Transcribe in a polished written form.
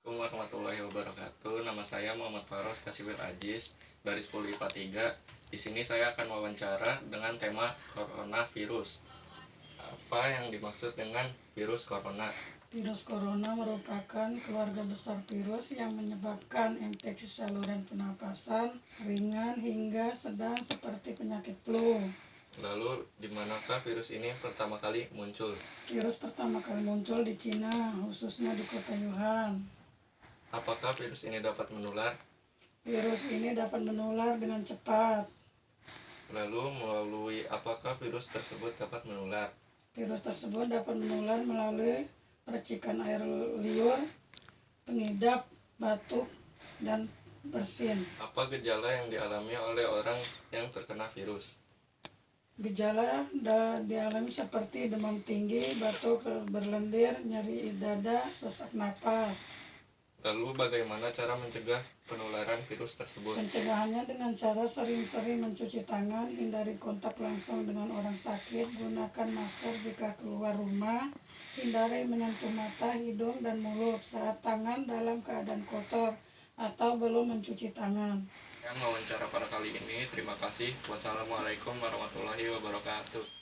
Assalamualaikum warahmatullahi wabarakatuh. Nama saya Muhammad Faros Kasibir Ajis dari 10 IPA 3. Di sini saya akan wawancara dengan tema coronavirus. Apa yang dimaksud dengan virus corona? Virus corona merupakan keluarga besar virus yang menyebabkan infeksi saluran pernapasan ringan hingga sedang seperti penyakit flu. Lalu, di manakah virus ini pertama kali muncul? Virus pertama kali muncul di Cina, khususnya di kota Wuhan. Apakah virus ini dapat menular? Virus ini dapat menular dengan cepat. Lalu, melalui apakah virus tersebut dapat menular? Virus tersebut dapat menular melalui percikan air liur, pengidap, batuk, dan bersin. Apa gejala yang dialami oleh orang yang terkena virus? Gejala dialami seperti demam tinggi, batuk berlendir, nyeri dada, sesak napas. Lalu, bagaimana cara mencegah penularan virus tersebut? Pencegahannya dengan cara sering-sering mencuci tangan, hindari kontak langsung dengan orang sakit, gunakan masker jika keluar rumah, hindari menyentuh mata, hidung, dan mulut saat tangan dalam keadaan kotor atau belum mencuci tangan. Yang wawancara pada kali ini, terima kasih. Wassalamualaikum warahmatullahi wabarakatuh.